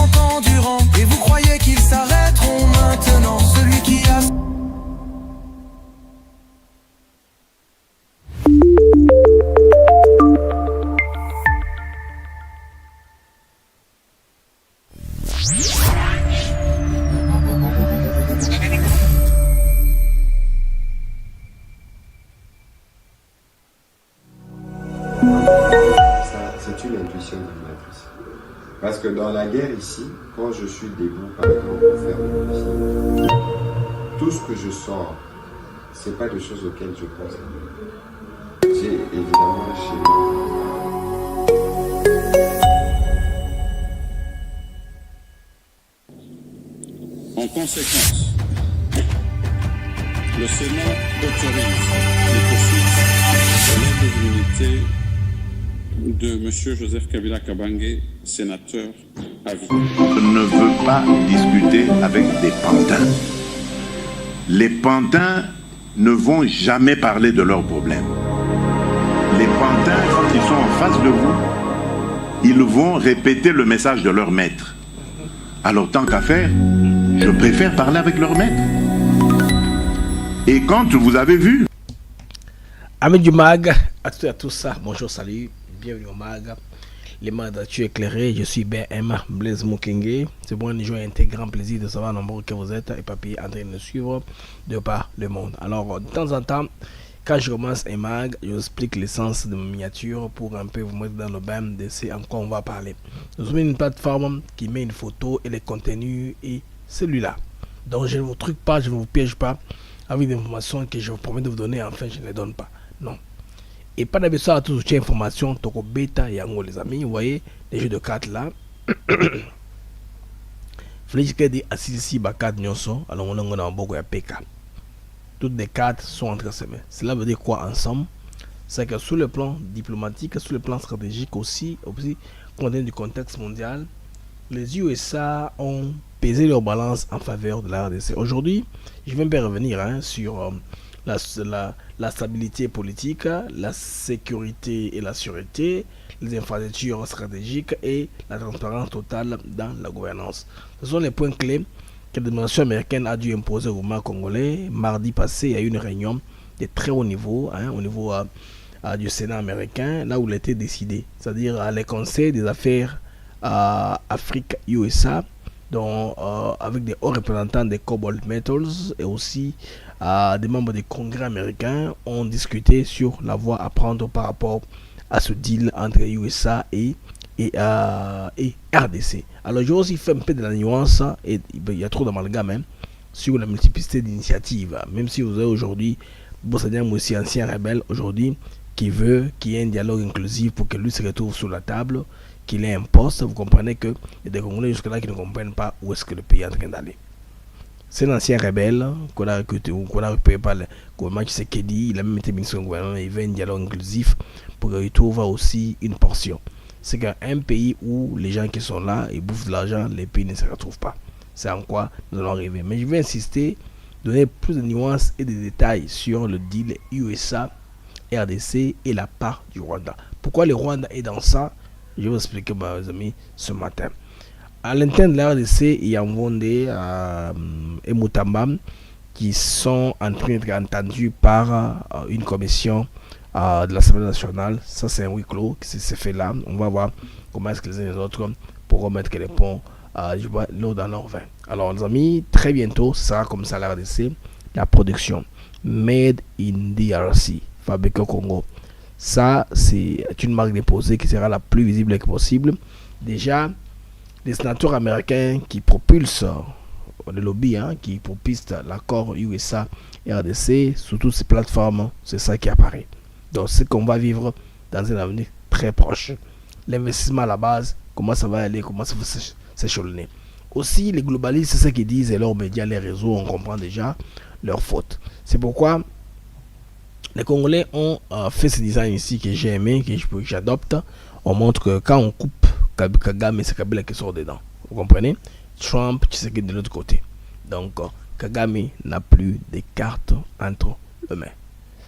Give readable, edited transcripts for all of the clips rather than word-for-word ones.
40 ans durant. Et vous croyez qu'ils s'arrêteront maintenant? Celui qui a... Ça, c'est une intuition divinatrice. Parce que dans la guerre ici, quand je suis debout, par exemple, pour faire le métier, tout ce que je sors, c'est pas des choses auxquelles je pense. J'ai évidemment chez moi. En conséquence, le Sénat autorise les poursuites de l'indemnité de M. Joseph Kabila Kabange, sénateur à vie. Je ne veux pas discuter avec des pantins. Les pantins ne vont jamais parler de leurs problèmes. Les pantins, quand ils sont en face de vous, ils vont répéter le message de leur maître. Alors tant qu'à faire, je préfère parler avec leur maître. Et quand vous avez vu... Amis du MAG, à toutes et à tous ça, bonjour, salut, bienvenue au MAG. Les MAG d'actu éclairés, je suis BM Blaise Mokenge. C'est pour un jour et un grand plaisir de savoir nombreux que vous êtes et papier en train de suivre de par le monde. Alors, de temps en temps, quand je commence un MAG, je vous explique l'essence de ma miniature pour un peu vous mettre dans le bain de ce en quoi on va parler. Nous sommes une plateforme qui met une photo et les contenus et celui-là. Donc, je ne vous truque pas, je ne vous piège pas avec des informations que je vous promets de vous donner, enfin, je ne les donne pas. Non. Et pas d'habitude à toutes ces informations, toko bêta et yango les amis, vous voyez, les jeux de cartes là. Fléch que dit assisi bakat nyonso, alors on a beaucoup de PK. Toutes les cartes sont entre ses mains. Cela veut dire quoi ensemble? C'est que sur le plan diplomatique, sur le plan stratégique aussi compte tenu du contexte mondial, les USA ont pesé leur balance en faveur de la RDC. Aujourd'hui, je vais me revenir sur la stabilité politique, la sécurité et la sûreté, les infrastructures stratégiques et la transparence totale dans la gouvernance. Ce sont les points clés que l'administration américaine a dû imposer au gouvernement congolais. Mardi passé, il y a eu une réunion de très haut niveau, au niveau du Sénat américain, là où il a été décidé, c'est-à-dire les conseils des affaires Afrique-USA, avec des hauts représentants des Cobalt Metals et aussi des membres du Congrès américain ont discuté sur la voie à prendre par rapport à ce deal entre USA et RDC. Alors j'ai aussi fait un peu de la nuance et il y a trop d'amalgame sur la multiplicité d'initiatives. Même si vous avez aujourd'hui Bossanian aussi ancien rebelle aujourd'hui qui veut qu'il y ait un dialogue inclusif pour que lui se retrouve sur la table, qu'il ait un poste, vous comprenez que il y a des Congolais jusque-là qui ne comprennent pas où est-ce que le pays est en train d'aller. C'est un ancien rebelle qu'on a recruté ou qu'on a repéré par le gouvernement Tshisekedi. Il a même été ministre du gouvernement. Il veut un dialogue inclusif pour qu'il trouve aussi une portion. C'est qu'un pays où les gens qui sont là, ils bouffent de l'argent, les pays ne se retrouvent pas. C'est en quoi nous allons arriver. Mais je vais insister, donner plus de nuances et de détails sur le deal USA, RDC et la part du Rwanda. Pourquoi le Rwanda est dans ça? Je vais vous expliquer, mes amis, ce matin. À l'intérieur de la RDC, il y a Mwonde et Mutamba qui sont en train d'être entendus par une commission de l'Assemblée nationale. Ça, c'est un huis clos qui s'est fait là. On va voir comment est-ce que les uns et les autres pourront mettre les ponts l'eau dans leur vin. Alors, les amis, très bientôt, ce sera comme ça la RDC, la production Made in DRC, fabriquée au Congo. Ça, c'est une marque déposée qui sera la plus visible que possible. Déjà, les sénateurs américains qui propulsent le lobby, qui propulsent l'accord USA et RDC sur toutes ces plateformes, c'est ça qui apparaît. Donc, c'est qu'on va vivre dans un avenir très proche. L'investissement à la base, comment ça va aller, comment ça va s'échelonner. Aussi, les globalistes, c'est ce qu'ils disent, et leurs médias, les réseaux, on comprend déjà leurs fautes. C'est pourquoi les Congolais ont fait ce design ici que j'ai aimé, que j'adopte. On montre que quand on coupe Kagame, c'est Kabila qui sort dedans. Vous comprenez? Trump, tu sais que de l'autre côté. Donc, Kagame n'a plus de cartes entre les mains.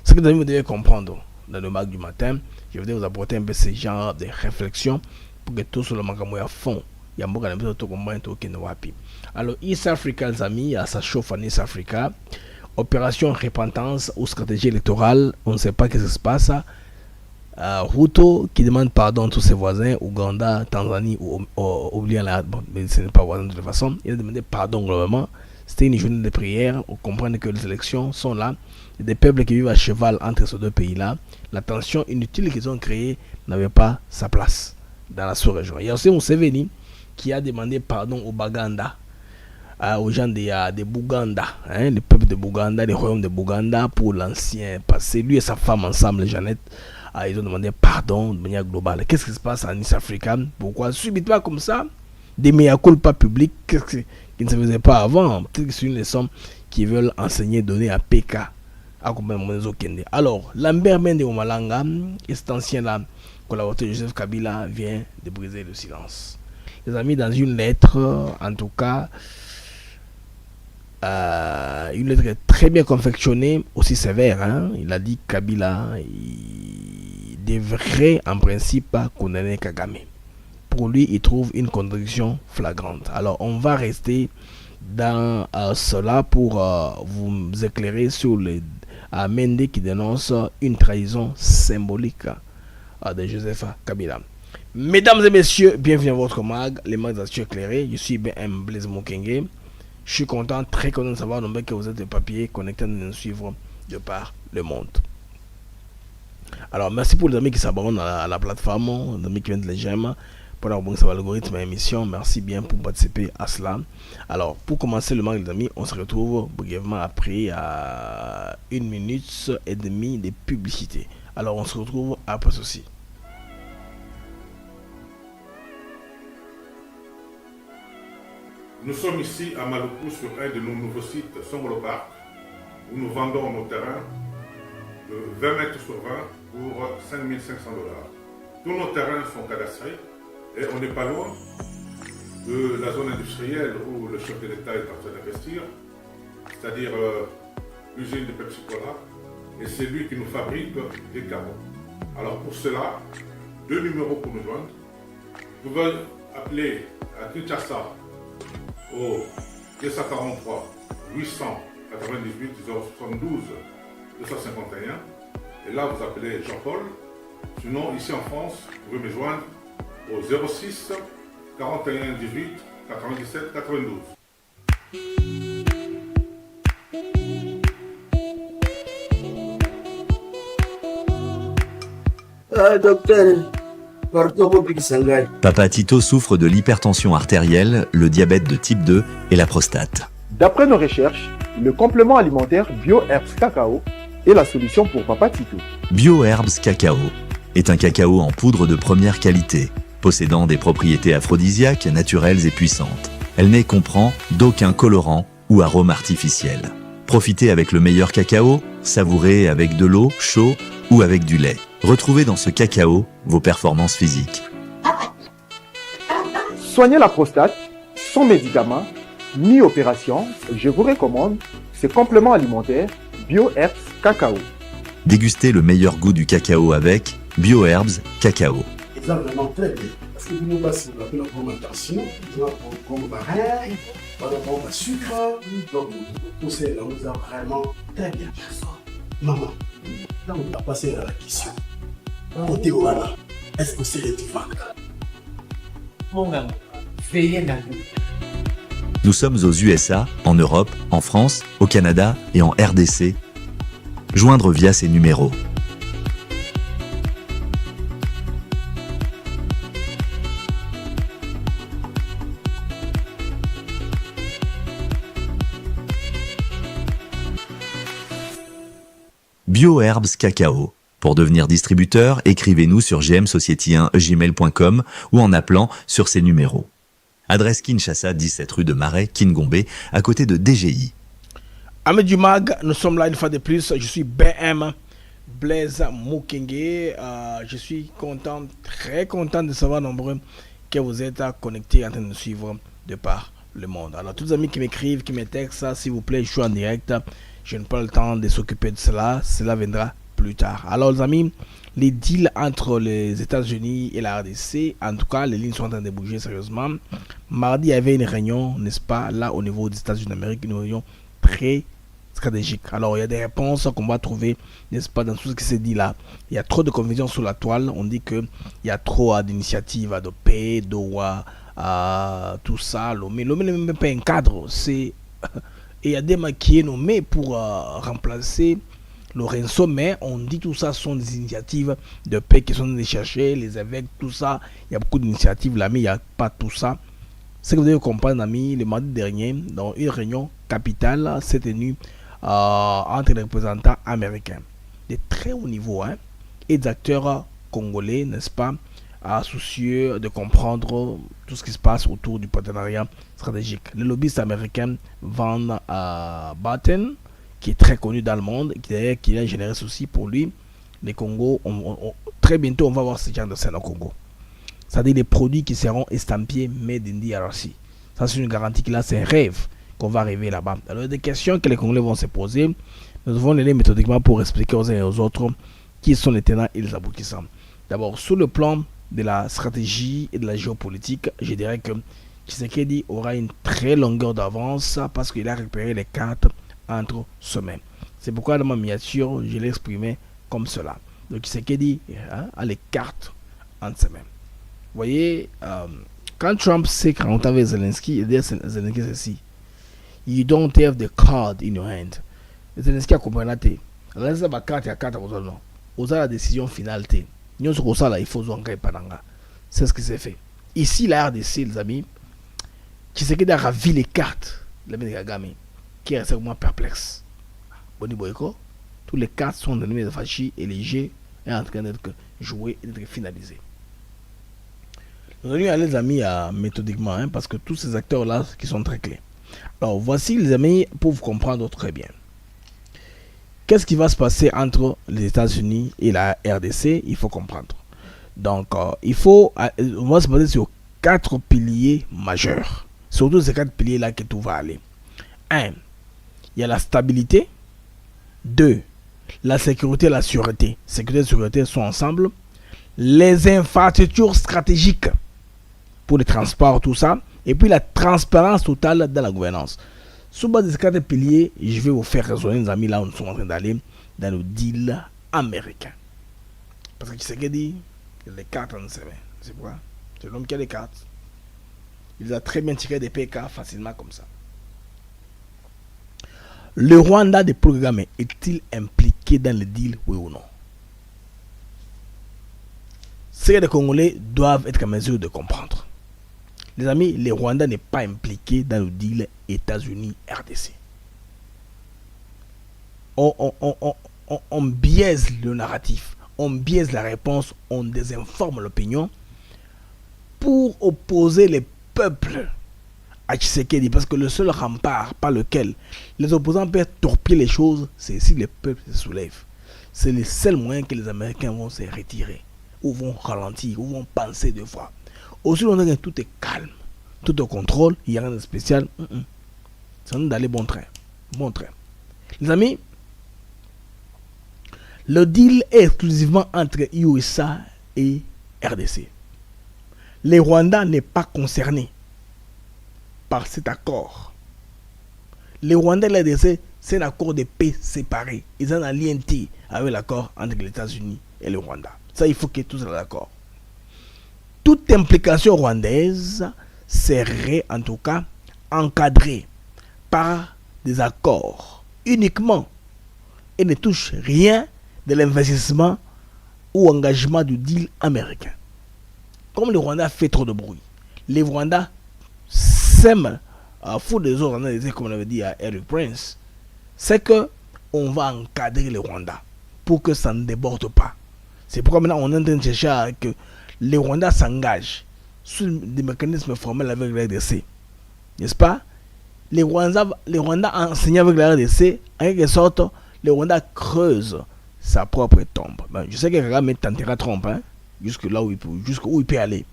Ce que vous devez comprendre dans le MAG du matin, je vais vous apporter un peu ce genre de réflexion pour que tout sur le Magamoya fond Yamboka na biso to comprendre to kende wapi. Alors East Africa les amis, ça chauffe en East Africa. Opération repentance ou stratégie électorale, on ne sait pas ce qui se passe. Ruto qui demande pardon à tous ses voisins, Ouganda, Tanzanie ou oubliant la, bon, mais ce n'est pas voisin de toute façon. Il a demandé pardon globalement. C'était une journée de prière. On comprend que les élections sont là. Il y a des peuples qui vivent à cheval entre ces deux pays-là. La tension inutile qu'ils ont créée n'avait pas sa place dans la sous-région. Il y a aussi Museveni qui a demandé pardon au Baganda, aux gens de Bouganda, hein, le peuple de Bouganda, le royaume de Bouganda pour l'ancien passé. Lui et sa femme ensemble, Jeannette, ils ont demandé pardon de manière globale. Qu'est-ce qui se passe en East Africa? Pourquoi subitement comme ça des mea culpa publics qui ne se faisaient pas avant? Peut-être que c'est une leçon qu'ils veulent enseigner, donner à PK. Alors, Lambert Mende Omalanga, cet ancien-là, collaborateur de Joseph Kabila, vient de briser le silence. Les amis, dans une lettre, en tout cas, une lettre très bien confectionnée, aussi sévère, hein, il a dit que Kabila il devrait en principe condamner Kagame. Pour lui, il trouve une contradiction flagrante. Alors, on va rester dans cela pour vous éclairer sur les Mende qui dénonce une trahison symbolique de Joseph Kabila. Mesdames et messieurs, bienvenue à votre mag, les mags d'actu éclairés. Je suis BM Blaise Mokenge. Je suis content, très content de savoir nombreux que vous êtes des papiers connectés à nous suivre de par le monde. Alors, merci pour les amis qui s'abonnent à la plateforme, les amis qui viennent de les j'aime. Pour avoir sur l'algorithme et l'émission, merci bien pour participer à cela. Alors, pour commencer le mag, les amis, on se retrouve brièvement après 1 minute et demie de publicité. Alors, on se retrouve après ceci. Nous sommes ici à Maluku sur un de nos nouveaux sites, Songolo Park, où nous vendons nos terrains de 20 mètres sur 20 pour 5 500 $. Tous nos terrains sont cadastrés et on n'est pas loin de la zone industrielle où le chef de l'État est en train d'investir, c'est-à-dire l'usine de Pepsi Cola, et c'est lui qui nous fabrique des carreaux. Alors pour cela, 2 numéros pour nous joindre. Vous pouvez appeler à Kinshasa au 243 898 072 251 et là vous appelez Jean-Paul. Sinon ici en France vous pouvez me joindre au 06 41 18 97 92. Docteur, Papa Tito souffre de l'hypertension artérielle, le diabète de type 2 et la prostate. D'après nos recherches, le complément alimentaire BioHerbs Cacao est la solution pour Papa Tito. BioHerbs Cacao est un cacao en poudre de première qualité, possédant des propriétés aphrodisiaques, naturelles et puissantes. Elle ne comprend d'aucun colorant ou arôme artificiel. Profitez avec le meilleur cacao, savourez avec de l'eau, chaud ou avec du lait. Retrouvez dans ce cacao vos performances physiques. Soigner la prostate, sans médicaments, ni opération, je vous recommande ce complément alimentaire BioHerbs Cacao. Dégustez le meilleur goût du cacao avec BioHerbs Cacao. C'est vraiment très bien. Parce que nous passons la alimentation, nous avons comme baril, nous avons sucre, donc tout ça, nous avons vraiment très bien. Maman, là on va passer à la question. Côté Ouana, est-ce que c'est le Tifac? Mon gars, veillez dans vous. Nous sommes aux USA, en Europe, en France, au Canada et en RDC. Joindre via ces numéros. BioHerbs Cacao. Pour devenir distributeur, écrivez-nous sur gmsociety1gmail.com ou en appelant sur ces numéros. Adresse Kinshasa, 17 rue de Marais, Kingombe, à côté de DGI. Amis du Mag, nous sommes là une fois de plus. Je suis BM Blaise Mokenge. Je suis content, très content de savoir nombreux que vous êtes connectés en train de nous suivre de par le monde. Alors, tous les amis qui m'écrivent, qui me textent, s'il vous plaît, je suis en direct. Je n'ai pas le temps de s'occuper de cela. Cela viendra plus plus tard. Alors les amis, les deals entre les États-Unis et la RDC, en tout cas, les lignes sont en train de bouger sérieusement. Mardi, il y avait une réunion, n'est-ce pas, là au niveau des États-Unis d'Amérique, une réunion très stratégique. Alors il y a des réponses qu'on va trouver, n'est-ce pas, dans tout ce qui s'est dit là. Il y a trop de confusion sur la toile. On dit qu'il y a trop d'initiatives de paix, d'OA, tout ça. Lomé n'est même pas un cadre. Et il y a des mecs qui est nommé pour remplacer Lorenzo, mais on dit tout ça sont des initiatives de paix qui sont allées chercher, les évêques, tout ça. Il y a beaucoup d'initiatives là, mais il n'y a pas tout ça. Ce que vous devez comprendre, amis, le mardi dernier, dans une réunion capitale, s'est tenue entre les représentants américains de très haut niveau, hein, et des acteurs congolais, n'est-ce pas, soucieux de comprendre tout ce qui se passe autour du partenariat stratégique. Le lobbyiste américain Van Batten, qui est très connu dans le monde, qui a généré ceci pour lui, les Congos, très bientôt on va voir ce genre de scène au Congo. C'est-à-dire des produits qui seront estampillés Made in DRC. Ça c'est une garantie qu'il a, c'est un rêve qu'on va arriver là-bas. Alors des questions que les Congolais vont se poser, nous devons les lire méthodiquement pour expliquer aux uns et aux autres qui sont les tenants et les aboutissants. D'abord, sur le plan de la stratégie et de la géopolitique, je dirais que Tshisekedi aura une très longueur d'avance parce qu'il a récupéré les cartes entre semaines. C'est pourquoi dans ma miniature, je l'ai exprimé comme cela. Donc Tshisekedi a les cartes entre semaines. Vous voyez, quand Trump s'est rencontré avec Zelensky, il dit à Zelensky ceci: You don't have the card in your hand. Zelensky a compris la tête. Reste la carte, il y a carte à vous non. Vous avez la décision finale. Nous sommes ça là, il faut jouer pananga. C'est ce qui s'est fait. Ici, la RDC, les amis, Tshisekedi a ravi les cartes. Le mec Kagame, qui est vraiment perplexe. Boni Boyko, tous les cartes sont donnés de Fachi et les jeux est en train d'être joués et d'être finalisés. Nous allons aller, les amis, méthodiquement, hein, parce que tous ces acteurs-là qui sont très clés. Alors, voici, les amis, pour vous comprendre très bien. Qu'est-ce qui va se passer entre les États-Unis et la RDC? Il faut comprendre. Donc, on va se baser sur 4 piliers majeurs. Surtout ces 4 piliers-là que tout va aller. 1. Il y a la stabilité. 2. La sécurité et la sûreté. Sécurité et sûreté sont ensemble. Les infrastructures stratégiques pour les transports, tout ça. Et puis la transparence totale dans la gouvernance. Sous base de ces 4 piliers, je vais vous faire résonner, les amis, là où nous sommes en train d'aller dans le deal américain. Parce que tu sais qu'il dit, il y a les cartes en ses mains. C'est quoi? C'est l'homme qui a les cartes. Il a très bien tiré des PK facilement comme ça. Le Rwanda de Paul Kagame est-il impliqué dans le deal, oui ou non? Ce que les Congolais doivent être en mesure de comprendre. Les amis, le Rwanda n'est pas impliqué dans le deal États-Unis-RDC. On biaise le narratif, on biaise la réponse, on désinforme l'opinion pour opposer les peuples à Tshisekedi. Parce que le seul rempart par lequel les opposants peuvent torpiller les choses, c'est si les peuples se soulèvent. C'est le seul moyen que les Américains vont se retirer, ou vont ralentir, ou vont penser deux fois. Aussi longtemps que tout est calme, tout est au contrôle, il n'y a rien de spécial. C'est d'aller bon train. Bon train. Les amis, le deal est exclusivement entre USA et RDC. Le Rwanda n'est pas concerné par cet accord. Le Rwanda et la RDC, c'est un accord de paix séparé. Ils ont un lien avec l'accord entre les États-Unis et le Rwanda. Ça, il faut que tous soient d'accord. Toute implication rwandaise serait en tout cas encadrée par des accords uniquement et ne touche rien de l'investissement ou engagement du deal américain. Comme le Rwanda fait trop de bruit, les Rwandais sèment à fou des autres, comme on avait dit à Eric Prince, c'est que on va encadrer le Rwanda pour que ça ne déborde pas. C'est pourquoi maintenant on est en train de chercher à que les Rwandais s'engagent sur des mécanismes formels avec la RDC. N'est-ce pas? Les Rwandais enseignent avec la RDC, en quelque sorte, les Rwandais creusent sa propre tombe. Ben, je sais que Kagame tentera Trump, hein, jusqu'où il peut aller.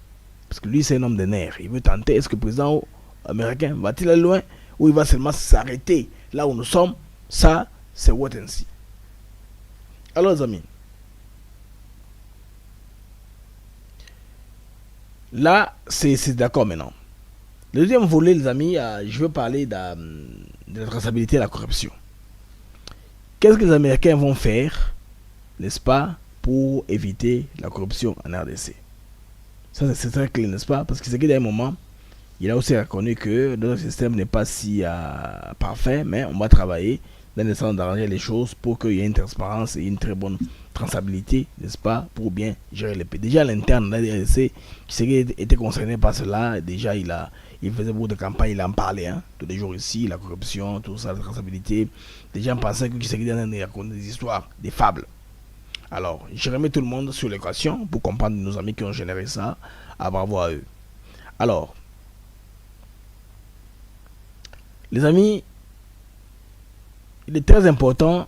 Parce que lui, c'est un homme de nerfs. Il veut tenter. Est-ce que le président américain va-t-il aller loin ou il va seulement s'arrêter là où nous sommes? Ça, c'est what and see. Alors, les amis, là, c'est d'accord maintenant. Le deuxième volet, les amis, je veux parler de la traçabilité et de la corruption. Qu'est-ce que les Américains vont faire, n'est-ce pas, pour éviter la corruption en RDC? Ça, c'est très clair, n'est-ce pas? Parce que c'est qu'à un moment, il a aussi reconnu que notre système n'est pas si parfait, mais on va travailler dans le sens d'arranger les choses pour qu'il y ait une transparence et une très bonne traçabilité, n'est-ce pas, pour bien gérer les pays. Déjà, à l'interne de la RDC, qui était concerné par cela, déjà, il faisait beaucoup de campagnes, il en parlait, hein, tous les jours ici, la corruption, tout ça, la traçabilité. Les gens pensaient que Tshisekedi racontait des histoires, des fables. Alors, je remets tout le monde sur l'équation pour comprendre nos amis qui ont généré ça. Bravo à eux. Alors, les amis, il est très important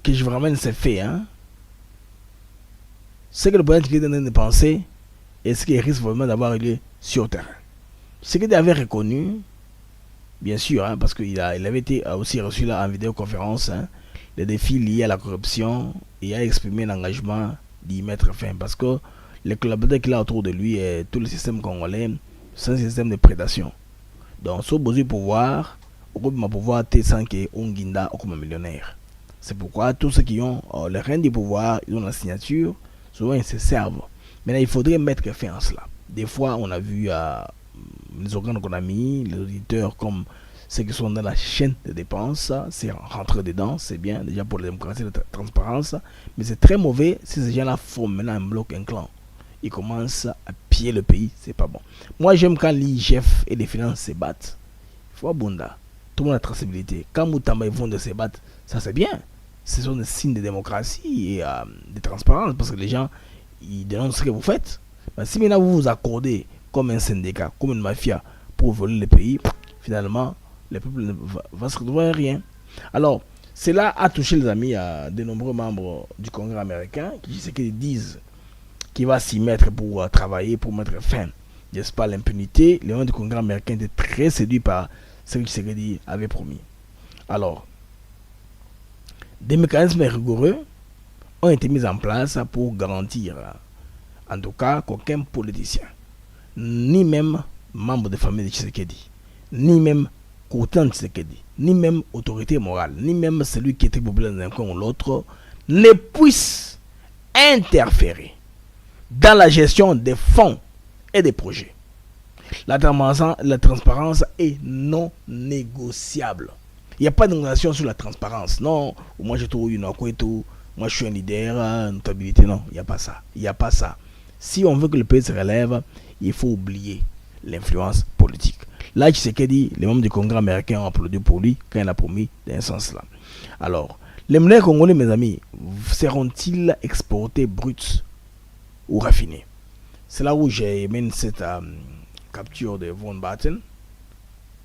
que je vous ramène ces faits. Hein. Ce que le président Tshisekedi est en train de penser et ce qui risque vraiment d'avoir lieu sur le terrain. Tshisekedi avait reconnu, bien sûr, hein, parce qu'il avait été aussi reçu là en vidéoconférence, hein, les défis liés à la corruption et a exprimé l'engagement d'y mettre fin. Parce que les collaborateurs qu'il a autour de lui et tout le système congolais, c'est un système de prédation. Donc, si besoin de pouvoir, au groupe de pouvoir, T5 et Onginda comme millionnaire. C'est pourquoi tous ceux qui ont le règne du pouvoir, ils ont la signature, souvent ils se servent. Maintenant, il faudrait mettre fin à cela. Des fois, on a vu les organes qu'on a mis, les auditeurs comme ceux qui sont dans la chaîne de dépenses, c'est rentrer dedans, c'est bien, déjà pour la démocratie et la transparence, mais c'est très mauvais si ces gens-là forment maintenant un bloc, un clan. Ils commencent à piller le pays, c'est pas bon. Moi, j'aime quand l'IGF et les finances se battent. Il faut abonder. Tout le monde a la traçabilité. Quand Moutamba et vont de se battre, ça c'est bien. Ce sont des signes de démocratie et de transparence, parce que les gens, ils dénoncent ce que vous faites. Mais si maintenant vous vous accordez comme un syndicat, comme une mafia, pour voler le pays, finalement, le peuple ne va se retrouver à rien. Alors, cela a touché les amis à de nombreux membres du Congrès américain qui disent qu'il va s'y mettre pour travailler, pour mettre fin, n'est-ce pas, l'impunité. Les membres du Congrès américain étaient très séduits par ce que Tshisekedi avait promis. Alors, des mécanismes rigoureux ont été mis en place pour garantir, en tout cas, qu'aucun politicien, ni même membre de famille de Tshisekedi, ni même qu'autant de Tshisekedi, ni même autorité morale, ni même celui qui était populaire d'un coin ou l'autre, ne puisse interférer dans la gestion des fonds et des projets. La transparence est non négociable. Il n'y a pas de négociation sur la transparence. Non, moi j'ai trouvé une tout, moi je suis un leader, notabilité. Non, il n'y a pas ça. Il n'y a pas ça. Si on veut que le pays se relève, il faut oublier l'influence politique. Là, Tshisekedi, les membres du Congrès américain ont applaudi pour lui quand il a promis dans ce sens-là. Alors, les monnaies congolais, mes amis, seront-ils exportés bruts ou raffinés? C'est là où j'ai mis cette capture de Von Batten,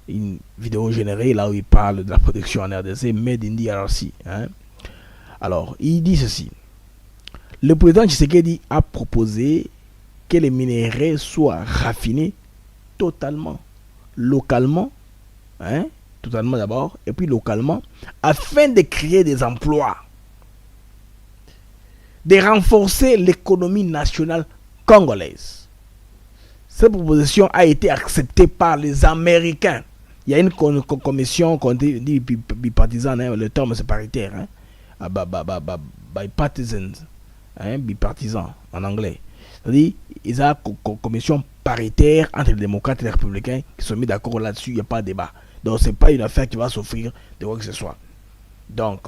une vidéo générée là où il parle de la production en RDC, Made in DRC. Hein. Alors, il dit ceci. Le président Tshisekedi a proposé que les minerais soient raffinés totalement, localement, hein, totalement d'abord, et puis localement, afin de créer des emplois, de renforcer l'économie nationale congolaise. Cette proposition a été acceptée par les Américains. Il y a une commission qu'on dit bipartisane, hein, le terme c'est paritaire, hein, bipartisan, hein, bipartisan en anglais. C'est-à-dire, il y a une commission paritaire entre les démocrates et les républicains qui sont mis d'accord là-dessus, il n'y a pas de débat. Donc, ce n'est pas une affaire qui va s'offrir de quoi que ce soit. Donc,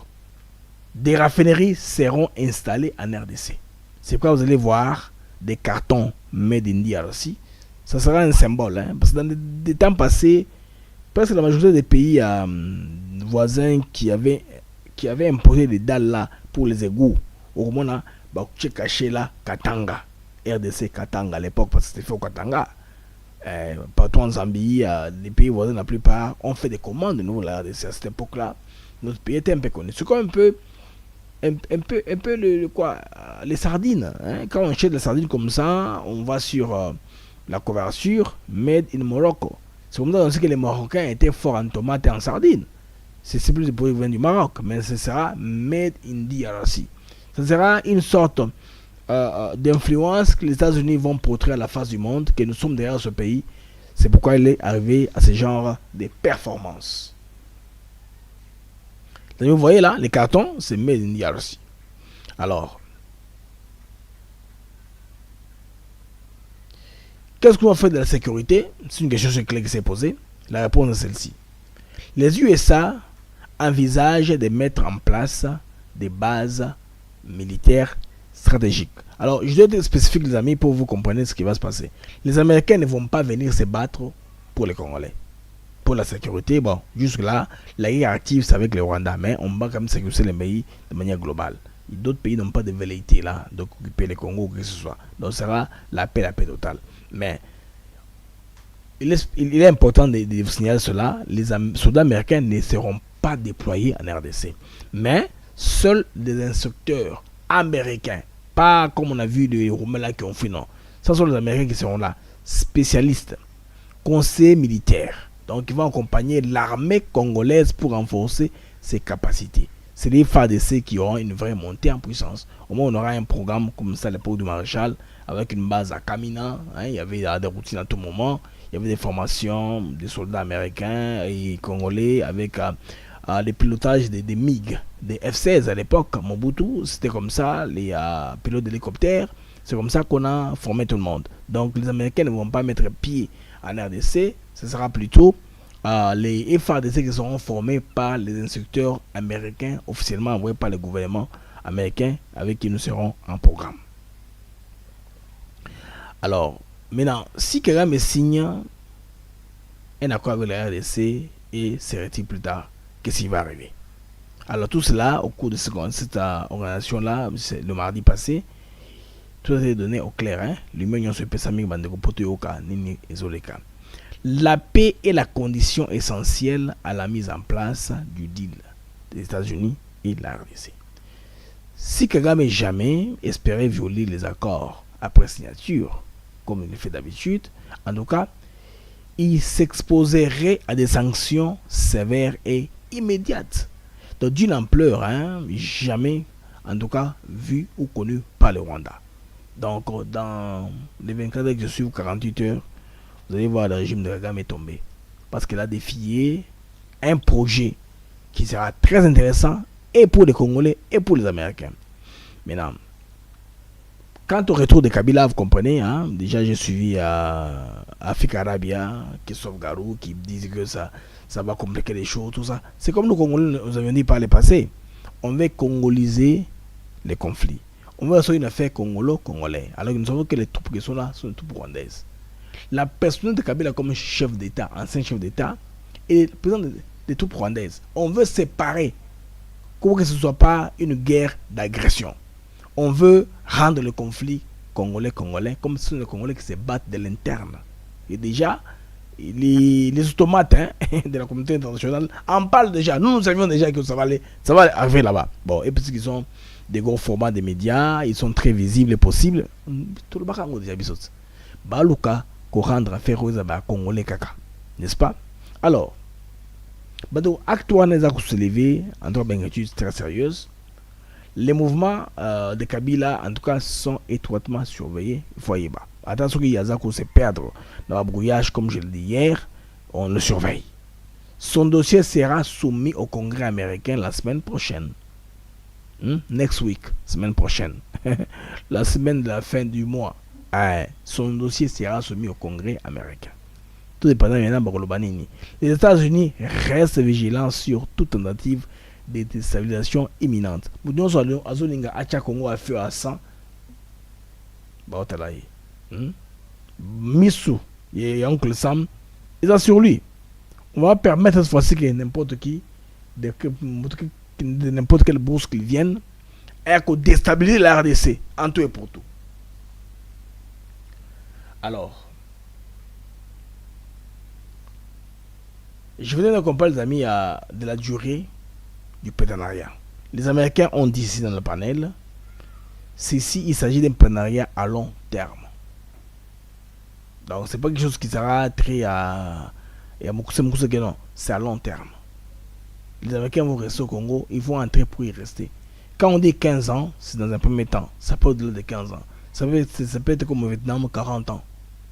des raffineries seront installées en RDC. C'est pourquoi vous allez voir des cartons made in DRC. Ça sera un symbole, hein, parce que dans des temps passés, presque la majorité des pays voisins qui avaient imposé des dalles là pour les égouts, au moins, tu caché là, Katanga. RDC Katanga à l'époque, parce que c'était fait au Katanga. Partout en Zambie, les pays voisins, la plupart, ont fait des commandes de nous, la RDC. À cette époque-là, notre pays était un peu connu. C'est comme un peu les sardines. Hein. Quand on achète les sardines comme ça, on va sur la couverture Made in Morocco. C'est comme ça que les Marocains étaient forts en tomates et en sardines. C'est plus de produits qui viennent du Maroc, mais ce sera Made in DRC. Ce sera une sorte d'influence que les États-Unis vont porter à la face du monde, que nous sommes derrière ce pays. C'est pourquoi il est arrivé à ce genre de performances. Donc, vous voyez là, les cartons, c'est made in DRC. Alors, qu'est-ce qu'on va faire de la sécurité? C'est une question claire qui s'est posée. La réponse est celle-ci. Les USA envisagent de mettre en place des bases militaires stratégiques. Alors, je dois être spécifique, les amis, pour vous comprendre ce qui va se passer. Les Américains ne vont pas venir se battre pour les Congolais. Pour la sécurité, bon, jusque-là, la guerre active, c'est avec le Rwanda, mais on va quand même sécuriser les pays de manière globale. D'autres pays n'ont pas de velléité là d'occuper les Congo ou que ce soit. Donc, ce sera la paix totale. Mais il est important de signaler cela. Les soldats américains ne seront pas déployés en RDC. Mais seuls des instructeurs américains, pas comme on a vu les Roumains là qui ont fait, non. Ce sont les Américains qui seront là, spécialistes, conseillers militaires. Donc ils vont accompagner l'armée congolaise pour renforcer ses capacités. C'est les FARDC qui auront une vraie montée en puissance. Au moins on aura un programme comme ça à l'époque du Maréchal, avec une base à Kamina. Il y avait des routines à tout moment. Il y avait des formations des soldats américains et congolais avec les pilotages des MiG, des F-16 à l'époque, Mobutu, c'était comme ça, les pilotes d'hélicoptères, c'est comme ça qu'on a formé tout le monde. Donc les Américains ne vont pas mettre pied en RDC, ce sera plutôt les FARDC qui seront formés par les instructeurs américains, officiellement envoyés par le gouvernement américain, avec qui nous serons en programme. Alors, maintenant, si Kagame signe un accord avec la RDC, et serait-il plus tard, qu'est-ce qui va arriver? Alors tout cela, au cours de cette organisation-là, le mardi passé, tout a été donné au clair. L'Union se pesami bandeko potoyoka nini ezoleka. La paix est la condition essentielle à la mise en place du deal des États-Unis et de la RDC. Si Kagame jamais espérait violer les accords après signature, comme il le fait d'habitude, en tout cas, il s'exposerait à des sanctions sévères et immédiates. Donc d'une ampleur jamais, en tout cas, vue ou connue par le Rwanda. Donc dans les 24 heures que je suis, 48 heures, vous allez voir le régime de Kagame est tombé. Parce qu'il a défié un projet qui sera très intéressant et pour les Congolais et pour les Américains. Maintenant, quant au retour de Kabila, vous comprenez, déjà j'ai suivi Africa Arabia, Christophe Garou, qui disent que ça va compliquer les choses, tout ça. C'est comme nous Congolais, nous avions dit par le passé. On veut congoliser les conflits. On veut faire une affaire congolo-congolais. Alors que nous savons que les troupes qui sont là sont des troupes rwandaises. La personne de Kabila comme chef d'État, ancien chef d'État, et le président des troupes rwandaises. On veut séparer, pour que ce ne soit pas une guerre d'agression. On veut rendre le conflit congolais-congolais comme ce sont les Congolais qui se battent de l'interne. Et déjà, les automates de la communauté internationale en parlent déjà. Nous savions déjà que ça va arriver là-bas. Bon, et puisqu'ils ont des gros formats de médias, ils sont très visibles et possibles. Tout le monde a déjà vu ça. Baluka, qu'on rendre affaire aux Congolais kaka. N'est-ce pas? Alors, actuellement, nous se lever en droit d'études très sérieuse. Les mouvements de Kabila, en tout cas, sont étroitement surveillés. Voyez bas. Attention qu'il y a se perdre dans le brouillage, comme je l'ai dit hier, on le surveille. Son dossier sera soumis au Congrès américain la semaine prochaine. Next week, semaine prochaine. La semaine de la fin du mois. Son dossier sera soumis au Congrès américain. Tout dépendant de les États-Unis restent vigilants sur toute tentative de déstabilisation imminente. Nous disons Azolinga Acha Congo a fait à 100. Missou et Oncle Sam, ils sont sur lui. On va permettre cette fois-ci que n'importe qui, de n'importe quelle bourse qu'il vienne, et qu'on déstabilise la RDC en tout et pour tout. Alors, je venais de comprendre, les amis, de la durée du partenariat. Les Américains ont dit ici dans le panel, ceci, il s'agit d'un partenariat à long terme. Donc, c'est pas quelque chose qui sera très non, c'est à long terme. Les Américains vont rester au Congo, ils vont entrer pour y rester. Quand on dit 15 ans, c'est dans un premier temps. Ça peut au-delà de 15 ans. Ça peut être comme au Vietnam, 40 ans.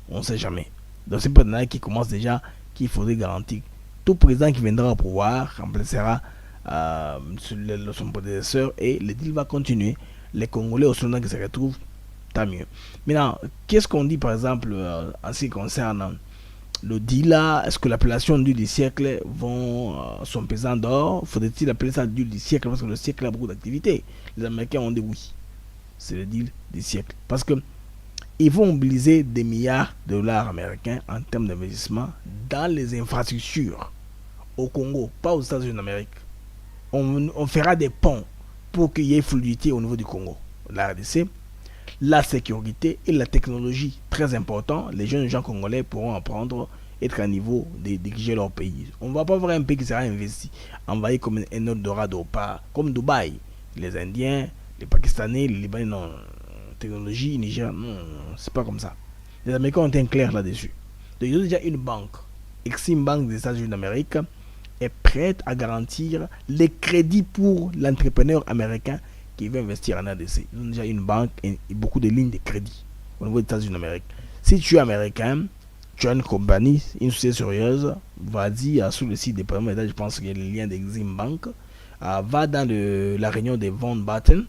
On ne sait jamais. Donc c'est pas qui commence déjà qu'il faudrait garantir. Tout président qui viendra au pouvoir remplacera son prédécesseur et le deal va continuer. Les Congolais au Soudan qui se retrouvent, tant mieux. Maintenant, qu'est-ce qu'on dit par exemple en ce qui concerne le deal là? Est-ce que l'appellation du siècle sont pesant d'or? Faudrait-il appeler ça deal du siècle parce que le siècle a beaucoup d'activités? Les Américains ont dit oui. C'est le deal du siècle. Parce que ils vont mobiliser des milliards de dollars américains en termes d'investissement dans les infrastructures au Congo, pas aux États-Unis d'Amérique. On fera des ponts pour qu'il y ait fluidité au niveau du Congo. La RDC, la sécurité et la technologie, très important. Les jeunes gens congolais pourront apprendre, être à niveau de diriger leur pays. On ne va pas voir un pays qui sera investi, envahi comme un Eldorado, pas comme Dubaï. Les Indiens, les Pakistanais, les Libanais, non. Technologie, Niger, non, c'est pas comme ça. Les Américains ont été clairs là-dessus. Donc, ils ont déjà une banque, Exim Bank des États-Unis d'Amérique, est prête à garantir les crédits pour l'entrepreneur américain qui veut investir en RDC. Ils ont déjà une banque et beaucoup de lignes de crédit au niveau des États-Unis d'Amérique. Si tu es américain, tu as une compagnie, une société sérieuse, vas-y sur le site des paiements, je pense qu'il y a le lien d'Exim Bank, va dans la réunion des Von Batten,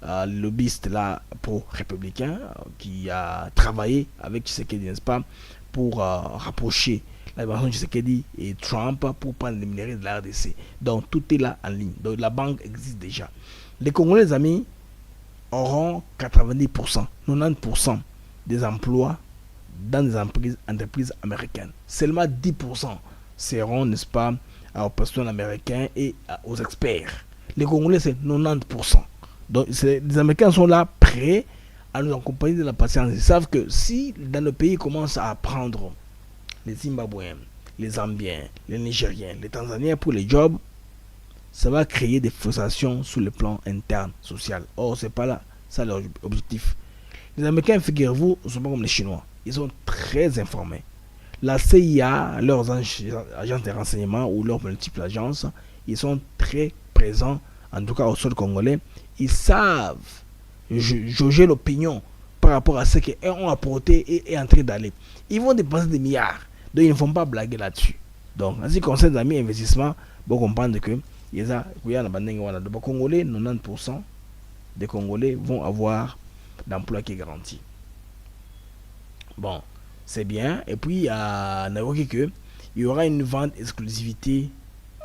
le lobbyiste là pro-républicain qui a travaillé avec Tshisekedi, n'est-ce pas, pour rapprocher la gouvernement de Tshisekedi et Trump pour prendre les minéraux de la RDC. Donc tout est là en ligne. Donc la banque existe déjà. Les Congolais, les amis, auront 90%, 90% des emplois dans des entreprises américaines. Seulement 10% seront, n'est-ce pas, aux personnes américaines et aux experts. Les Congolais, c'est 90%. Donc les Américains sont là prêts à nous accompagner de la patience. Ils savent que si dans le pays commence à prendre les Zimbabwéens, les Zambiens, les Nigériens, les Tanzaniens pour les jobs, ça va créer des frustrations sur le plan interne, social. Or, c'est pas là, ça leur objectif. Les Américains, figurez-vous, ne sont pas comme les Chinois. Ils sont très informés. La CIA, leurs agences de renseignement ou leurs multiples agences, ils sont très présents, en tout cas au sol congolais. Ils savent jauger l'opinion par rapport à ce qu'ils ont apporté et est en train d'aller. Ils vont dépenser des milliards. Donc ils ne font pas blaguer là-dessus. Donc, en ce qui concerne les amis investissement, vous comprenez que les Congolais, 90% des Congolais vont avoir l'emploi qui est garanti. Bon, c'est bien. Et puis, on a vu qu'il y aura une vente exclusivité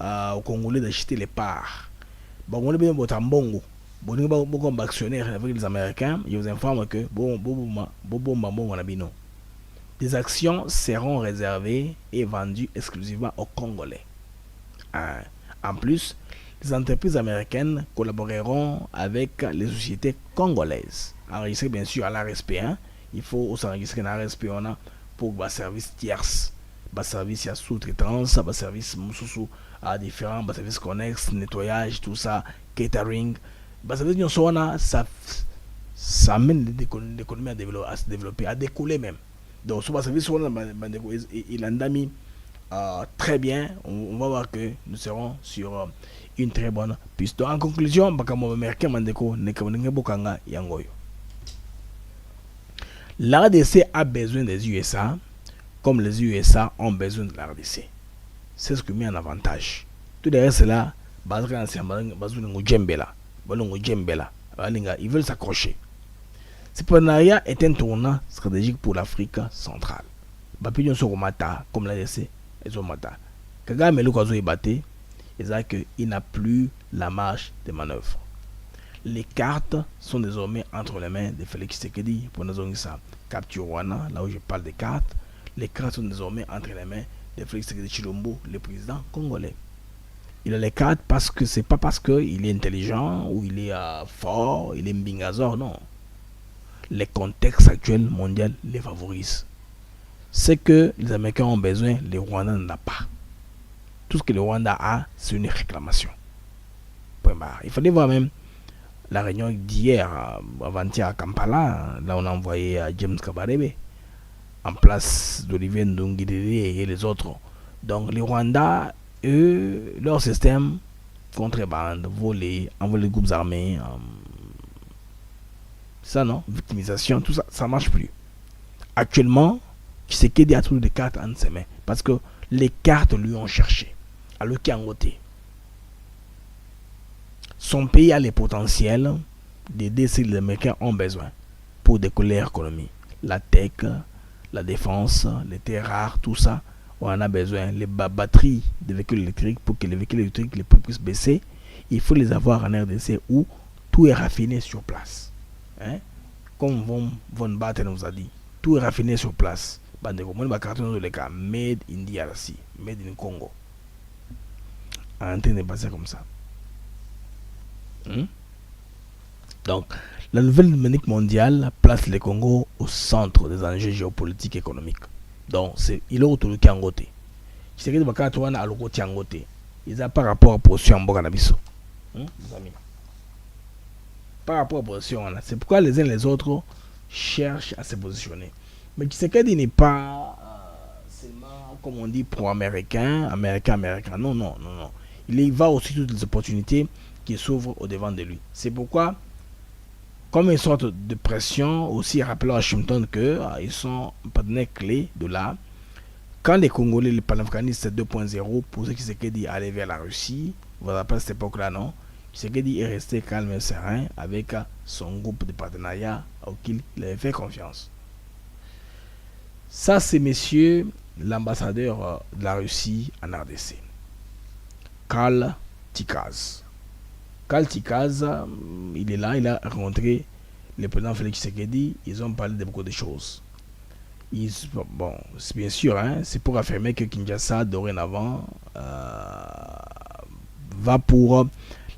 aux Congolais d'acheter les parts. Bon, on est bien au Tambongo. Bon, actionnaire avec les Américains, je vous informe que des actions seront réservées et vendues exclusivement aux Congolais. En plus, les entreprises américaines collaboreront avec les sociétés congolaises. Enregistrées bien sûr à l'ARSP. Il faut s'enregistrer dans l'ARSP pour le service tierce. Le service sous-traitance, le service à différents services connexes, nettoyage, tout ça, catering. Ça amène l'économie à se développer, à décoller même. Donc, ce service, il a mis très bien. On va voir que nous serons sur une très bonne piste. Donc, en conclusion, la RDC a besoin des USA comme les USA ont besoin de la RDC. C'est ce qui met en avantage. Tout derrière cela, ils veulent s'accrocher. Ce partenariat est un tournant stratégique pour l'Afrique centrale. Comme l'ADC, Kagame il n'a plus la marge de manœuvre. Les cartes sont désormais entre les mains de Félix Tshisekedi pour nous donner ça. Capture Rwanda, là où je parle des cartes, les cartes sont désormais entre les mains de Félix Tshisekedi Chilombo, le président congolais. Il a les cartes parce que c'est pas parce qu'il est intelligent ou il est fort, il est mbingazor, non. Les contextes actuels mondiaux les favorisent. Ce que les Américains ont besoin, les Rwandais n'en ont pas. Tout ce que le Rwanda a, c'est une réclamation. Il fallait voir même la réunion d'hier, avant-hier à Kampala, là on a envoyé James Kabarebe en place d'Olivier Ndongidere et les autres. Donc les Rwandais, eux, leur système contrebande, voler, envoyer les groupes armés, ça non, victimisation, tout ça, ça marche plus. Actuellement, Tshisekedi a trouvé des cartes entre ses mains parce que les cartes lui ont cherché. Alors qu'il a voté. Son pays a les potentiels d'aider ce que les Américains ont besoin pour décoller l'économie. La tech, la défense, les terres rares, tout ça, on en a besoin. Les batteries de véhicules électriques, pour que les véhicules électriques les prix puissent baisser, il faut les avoir en RDC où tout est raffiné sur place. Hein? Comme Von Batten nous a dit, tout est raffiné sur place. Made in DRC, made in Congo. En train de passer comme ça. Donc, la nouvelle dynamique mondiale place le Congo au centre des enjeux géopolitiques et économiques. Donc, il est autour du Kangote. C'est que le Bakatouana a le côté Kangote. Ils ont par rapport à la position en Boganabiso. Par rapport à la position, c'est pourquoi les uns et les autres cherchent à se positionner. Mais Tshisekedi n'est pas seulement, comme on dit, pro-américain, américain. Non. Il va aussi toutes les opportunités qui s'ouvrent au devant de lui. C'est pourquoi, comme une sorte de pression, aussi rappelant à Washington qu'ils sont partenaires clés de là. Quand les Congolais, les panafricanistes 2.0, pour ceux qui Tshisekedi aller vers la Russie, vous vous rappelez à cette époque-là, non? Tshisekedi est resté calme et serein avec son groupe de partenariat auquel il avait fait confiance. Ça, c'est monsieur l'ambassadeur de la Russie en RDC, Karl Tikaz. Karl Tikaz, il est là, il a rencontré le président Félix Tshisekedi, ils ont parlé de beaucoup de choses. Bon, c'est bien sûr, hein, c'est pour affirmer que Kinshasa, dorénavant, va pour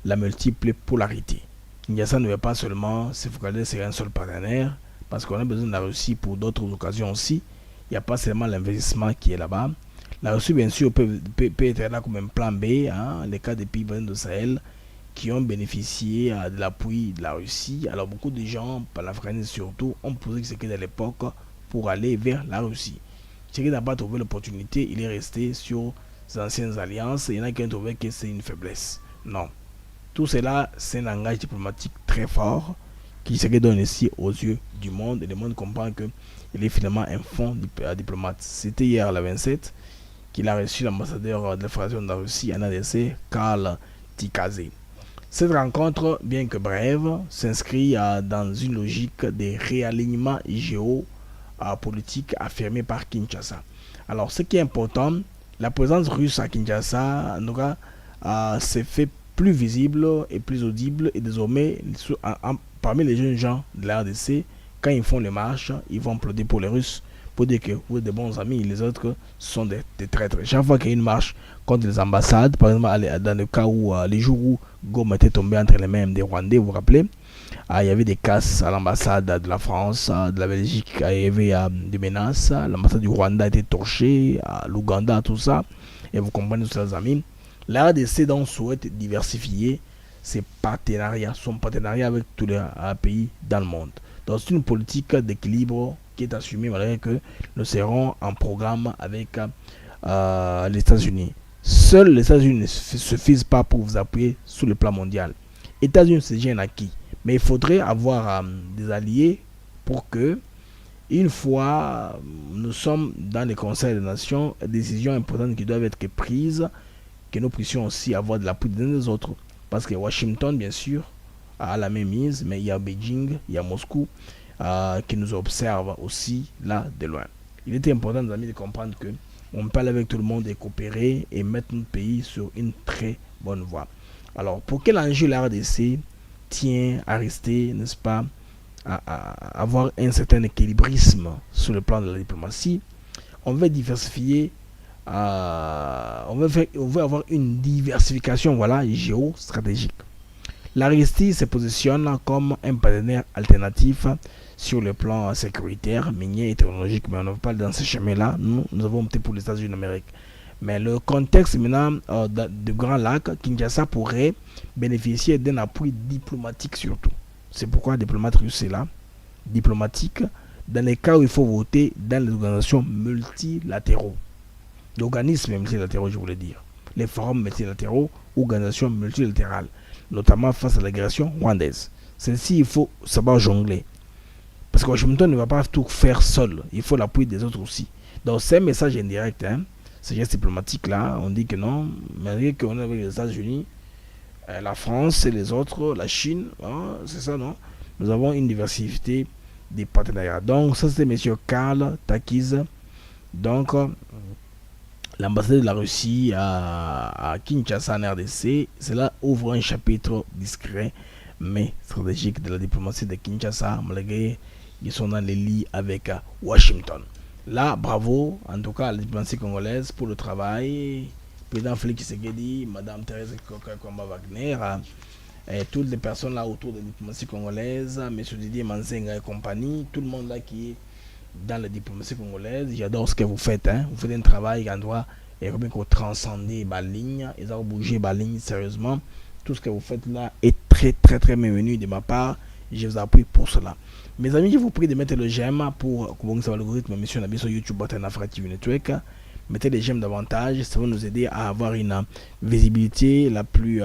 la multiple polarité. Kinshasa ne veut pas seulement se focaliser sur un seul partenaire, parce qu'on a besoin de la Russie pour d'autres occasions aussi. Il n'y a pas seulement l'investissement qui est là-bas. La Russie, bien sûr, peut être là comme un plan B, hein, les cas des pays de Sahel qui ont bénéficié de l'appui de la Russie. Alors, beaucoup de gens, panafricanistes surtout, ont posé ce qu'il y a à l'époque pour aller vers la Russie. Ce qui n'a pas trouvé l'opportunité, il est resté sur ses anciennes alliances. Il y en a qui ont trouvé que c'est une faiblesse. Non. Tout cela, c'est un langage diplomatique très fort qui se donne ici aux yeux du monde. Et le monde comprend que il est finalement un fond diplomate. C'était hier, le 27, qu'il a reçu l'ambassadeur de la Fédération de la Russie en ADC, Karl Tikaz. Cette rencontre, bien que brève, s'inscrit dans une logique de réalignement géopolitique affirmée par Kinshasa. Alors, ce qui est important, la présence russe à Kinshasa s'est fait plus visible et plus audible, et désormais, parmi les jeunes gens de la RDC, quand ils font les marches, ils vont applaudir pour les Russes, pour dire que vous êtes des bons amis, les autres sont des traîtres. Chaque fois qu'il y a une marche contre les ambassades, par exemple, dans le cas où les jours où Goma était tombé entre les mains des Rwandais, vous vous rappelez, il y avait des casses à l'ambassade de la France, de la Belgique, il y avait des menaces, l'ambassade du Rwanda a été torchée, l'Ouganda, tout ça, et vous comprenez tous ces amis. La RDC donc souhaite diversifier ses partenariats, son partenariat avec tous les pays dans le monde. Donc c'est une politique d'équilibre qui est assumée malgré que nous serons en programme avec les États-Unis. Seuls les États-Unis ne suffisent pas pour vous appuyer sur le plan mondial. Les États-Unis, c'est déjà un acquis. Mais il faudrait avoir des alliés pour que, une fois nous sommes dans les conseils des nations, des décisions importantes qui doivent être prises, que nous puissions aussi avoir de l'appui des uns des autres. Parce que Washington, bien sûr, a la même mise, mais il y a Beijing, il y a Moscou qui nous observent aussi là de loin. Il était important, nos amis, de comprendre que on parle avec tout le monde et coopérer et mettre notre pays sur une très bonne voie. Alors, pour quel enjeu la RDC tient à rester, n'est-ce pas, à avoir un certain équilibrisme sur le plan de la diplomatie, on veut diversifier, on veut avoir une diversification, voilà, géostratégique. La Russie se positionne comme un partenaire alternatif sur le plan sécuritaire, minier et technologique, mais on ne va pas dans ce chemin-là. Nous avons opté pour les États-Unis d'Amérique. Mais le contexte maintenant du Grand Lac, Kinshasa pourrait bénéficier d'un appui diplomatique surtout. C'est pourquoi le diplomate russe est là, diplomatique, dans les cas où il faut voter dans les organisations multilatéraux. L'organisme multilatéraux, je voulais dire. les forums multilatéraux, organisations multilatérales, notamment face à l'agression rwandaise. Celle-ci, il faut savoir jongler. Parce que Washington ne va pas tout faire seul. Il faut l'appui des autres aussi. Donc c'est un message indirect. Ce geste diplomatique là, on dit que non. Malgré qu'on est avec les États-Unis, la France et les autres, la Chine, c'est ça, non? Nous avons une diversité des partenariats. Donc ça, c'était M. Karl Takiz. Donc l'ambassadeur de la Russie à Kinshasa en RDC. Cela ouvre un chapitre discret mais stratégique de la diplomatie de Kinshasa, malgré qu'ils sont dans les lits avec Washington. Là, bravo, en tout cas, à la diplomatie congolaise pour le travail. Président Félix Tshisekedi, Madame Thérèse Komba-Wagner, et toutes les personnes là autour de la diplomatie congolaise, M. Didier Manzenga et compagnie, tout le monde là qui est dans la diplomatie congolaise. J'adore ce que vous faites. Vous faites un travail qui doit transcender ma ligne, ils ont bougé ma ligne sérieusement. Tout ce que vous faites là est très bienvenu de ma part. Je vous appuie pour cela. Mes amis, je vous prie de mettre le j'aime pour commencer sur l'algorithme émission sur YouTube Afra TV Network. Mettez les j'aime davantage, ça va nous aider à avoir une visibilité la plus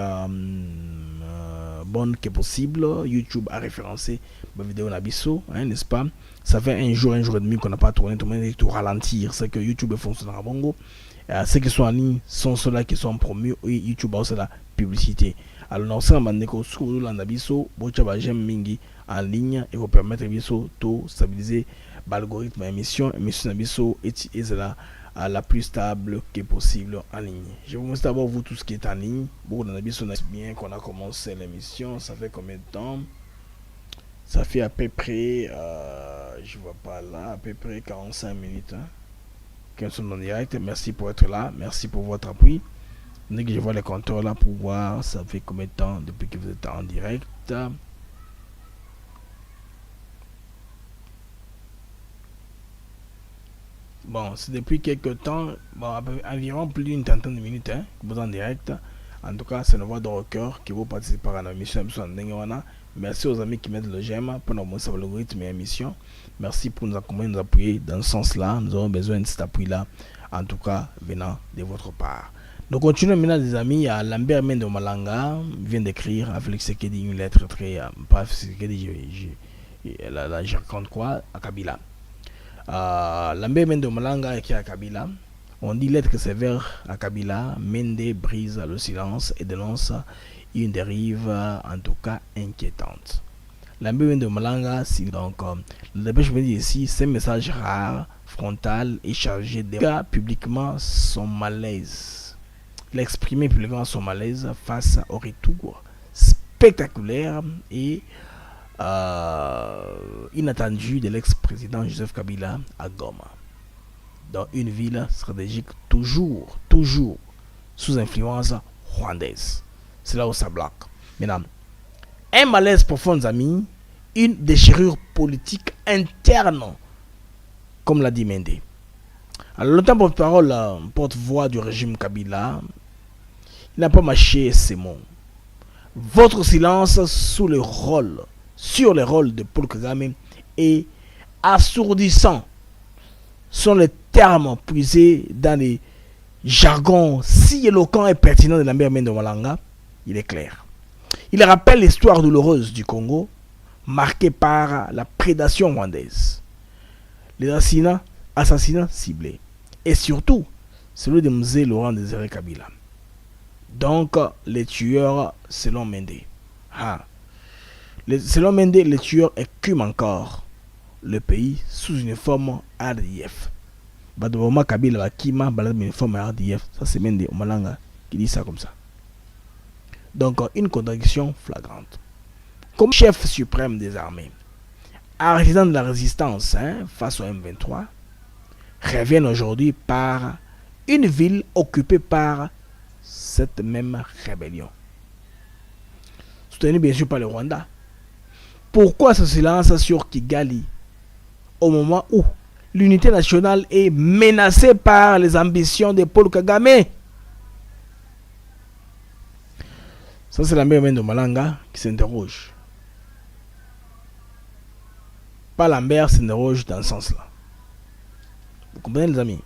bonne que possible. YouTube a référencé ma vidéo Nabiso, n'est-ce pas? Ça fait un jour et demi qu'on n'a pas tourné, tout le monde est tout ralentir. C'est que YouTube fonctionne à Bongo. Ceux qui sont en ligne sont ceux-là qui sont promus et YouTube a aussi la publicité. Alors, nous avons j'aime mingi en ligne et vous permettre de stabiliser l'algorithme émission Nabiso et à la plus stable que possible en ligne. Je vous montre d'abord vous tout ce qui est en ligne. Beaucoup d'Anabiso bien qu'on a commencé l'émission. Ça fait combien de temps? Ça fait à peu près, je vois pas là, à peu près 45 minutes. Qu'elles sont en direct. Merci pour être là. Merci pour votre appui. Dès que je vois les compteurs là pour voir ça fait combien de temps depuis que vous êtes en direct. Bon, c'est depuis quelques temps, environ plus d'une trentaine de minutes que vous êtes en direct. En tout cas, c'est une voix de rocker qui vous participer à la mission. Merci aux amis qui mettent le j'aime pour nous montrer l'algorithme et l'émission. Merci pour nous accompagner, nous appuyer dans ce sens-là. Nous avons besoin de cet appui-là, en tout cas, venant de votre part. Donc, continuons maintenant, les amis. Lambert Mende Malanga vient d'écrire à Félix Tshisekedi une lettre très. Pas Tshisekedi, je raconte quoi? À Kabila. Lambert Mende Malanga écrit à Kabila. On dit lettre sévère à Kabila. Mende brise le silence et dénonce une dérive en tout cas inquiétante. Lambert Mende Malanga, si donc le dépêche me dit ici, c'est un message rare, frontal et chargé de publiquement son malaise. Il a exprimé publiquement son malaise face au retour spectaculaire et inattendu de l'ex-président Joseph Kabila à Goma, dans une ville stratégique toujours sous influence rwandaise. C'est là où ça bloque. Maintenant, un malaise profond, amis, une déchirure politique interne, comme l'a dit Mende. Alors, le temps porte-parole, porte-voix du régime Kabila, il n'a pas mâché ces mots. Votre silence sur le rôle de Paul Kagame est assourdissant. Sont les termes puisés dans les jargons si éloquents et pertinents de Lambert Mende Malanga. Il est clair. Il rappelle l'histoire douloureuse du Congo, marquée par la prédation rwandaise, les assassinats ciblés, et surtout celui de Mzee Laurent Désiré Kabila. Donc, les tueurs, selon Mende. Selon Mende, les tueurs écument encore le pays sous une forme RDF. Badovoma Kabila Kima balade une forme RDF. Ça, c'est Mende Malanga qui dit ça comme ça. Donc, une contradiction flagrante. Comme chef suprême des armées, artisan de la résistance face au M23, reviennent aujourd'hui par une ville occupée par cette même rébellion, soutenue bien sûr par le Rwanda. Pourquoi ce silence sur Kigali au moment où l'unité nationale est menacée par les ambitions de Paul Kagame? Ça, c'est la même de Malanga qui s'interroge. Pas Lambert s'interroge dans ce sens-là. Vous comprenez, les amis?